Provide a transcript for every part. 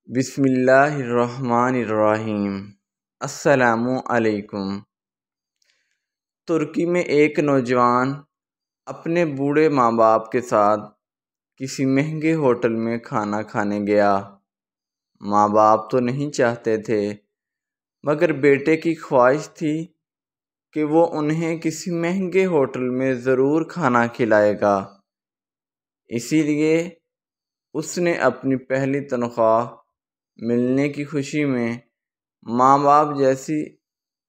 بسم اللہ الرحمن الرحیم۔ السلام علیکم۔ ترکی میں ایک نوجوان اپنے بوڑھے ماں باپ کے ساتھ کسی مہنگے ہوٹل میں کھانا کھانے گیا۔ ماں باپ تو نہیں چاہتے تھے، مگر بیٹے کی خواہش تھی کہ وہ انہیں کسی مہنگے ہوٹل میں ضرور کھانا کھلائے گا۔ اسی لیے اس نے اپنی پہلی تنخواہ ملنے کی خوشی میں ماں باپ جیسی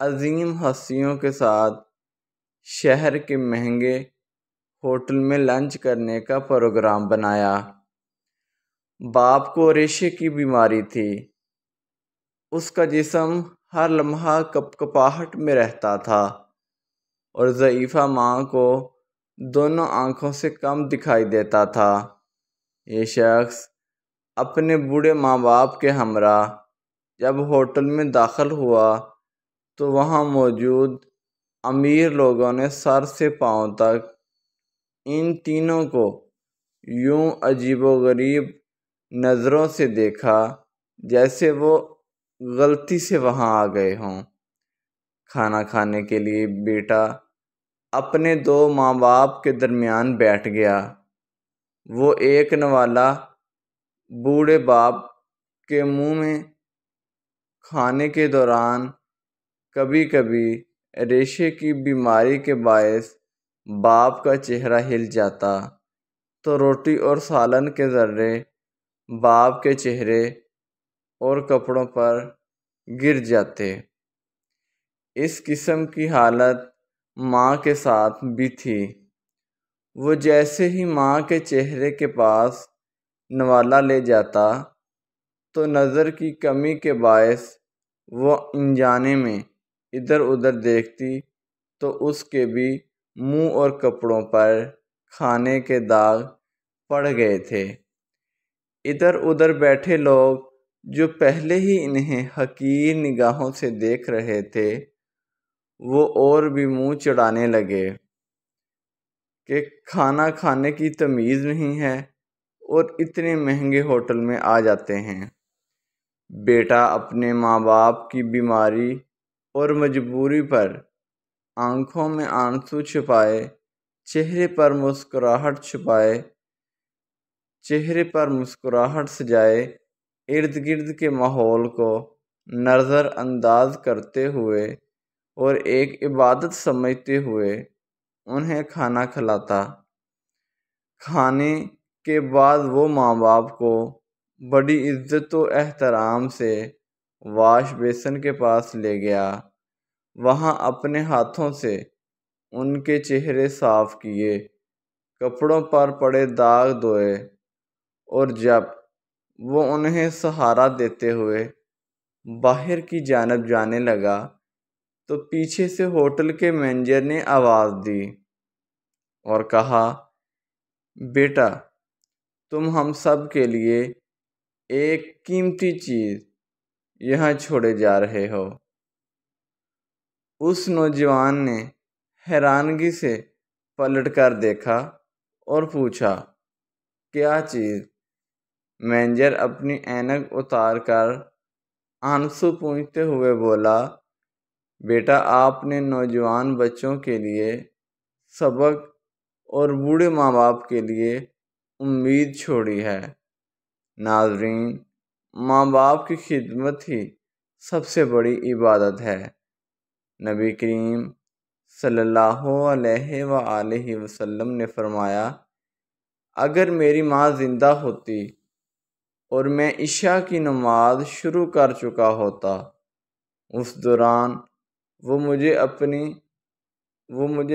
عظیم ہستیوں کے ساتھ شہر کے مہنگے ہوٹل میں لنچ کرنے کا پروگرام بنایا۔ باپ کو ریشے کی بیماری تھی۔ اس کا جسم ہر لمحہ کپکپاہٹ میں رہتا تھا اور ضعیفہ ماں کو دونوں آنکھوں سے کم دکھائی دیتا تھا۔ یہ شخص اپنے بوڑھے ماں باپ کے ہمراہ جب ہوٹل میں داخل ہوا تو وہاں موجود امیر لوگوں نے سر سے پاؤں تک ان تینوں کو یوں عجیب و غریب نظروں سے دیکھا جیسے وہ غلطی سے وہاں آ گئے ہوں۔ کھانا کھانے کے لیے بیٹا اپنے دو ماں باپ کے درمیان بیٹھ گیا۔ وہ ایک نوالا بوڑھے باپ کے منہ میں کھانے کے دوران کبھی کبھی ریشے کی بیماری کے باعث باپ کا چہرہ ہل جاتا تو روٹی اور سالن کے ذرے باپ کے چہرے اور کپڑوں پر گر جاتے۔ اس قسم کی حالت ماں کے ساتھ بھی تھی۔ وہ جیسے ہی ماں کے چہرے کے پاس نوالا لے جاتا تو نظر کی کمی کے باعث وہ انجانے میں ادھر ادھر دیکھتی تو اس کے بھی منہ اور کپڑوں پر کھانے کے داغ پڑ گئے تھے۔ ادھر ادھر بیٹھے لوگ جو پہلے ہی انہیں حقیر نگاہوں سے دیکھ رہے تھے وہ اور بھی منہ چڑھانے لگے کہ کھانا کھانے کی تمیز نہیں ہے اور اتنے مہنگے ہوٹل میں آ جاتے ہیں۔ بیٹا اپنے ماں باپ کی بیماری اور مجبوری پر آنکھوں میں آنسو چھپائے چہرے پر مسکراہٹ سجائے ارد گرد کے ماحول کو نظر انداز کرتے ہوئے اور ایک عبادت سمجھتے ہوئے انہیں کھانا کھلاتا۔ کھانے کے بعد وہ ماں باپ کو بڑی عزت و احترام سے واش بیسن کے پاس لے گیا۔ وہاں اپنے ہاتھوں سے ان کے چہرے صاف کیے، کپڑوں پر پڑے داغ دھوئے اور جب وہ انہیں سہارا دیتے ہوئے باہر کی جانب جانے لگا تو پیچھے سے ہوٹل کے مینیجر نے آواز دی اور کہا، بیٹا تم ہم سب کے لیے ایک قیمتی چیز یہاں چھوڑے جا رہے ہو۔ اس نوجوان نے حیرانگی سے پلٹ کر دیکھا اور پوچھا، کیا چیز؟ مینیجر اپنی اینک اتار کر آنسو پوچھتے ہوئے بولا، بیٹا آپ نے نوجوان بچوں کے لیے سبق اور بوڑھے ماں باپ کے لیے امید چھوڑی ہے۔ ناظرین، ماں باپ کی خدمت ہی سب سے بڑی عبادت ہے۔ نبی کریم صلی اللہ علیہ وآلہ وسلم نے فرمایا، اگر میری ماں زندہ ہوتی اور میں عشاء کی نماز شروع کر چکا ہوتا، اس دوران وہ مجھے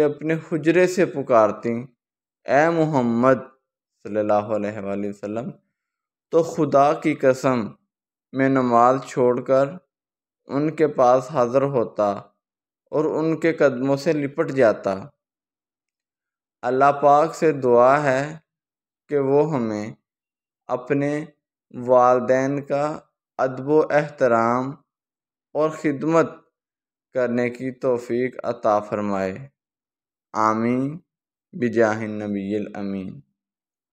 اپنے حجرے سے پکارتی، اے محمد صلی اللہ علیہ وآلہ وسلم، تو خدا کی قسم میں نماز چھوڑ کر ان کے پاس حاضر ہوتا اور ان کے قدموں سے لپٹ جاتا۔ اللہ پاک سے دعا ہے کہ وہ ہمیں اپنے والدین کا ادب و احترام اور خدمت کرنے کی توفیق عطا فرمائے۔ آمین بجاہ النبی الامین۔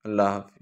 اللہ حافظ۔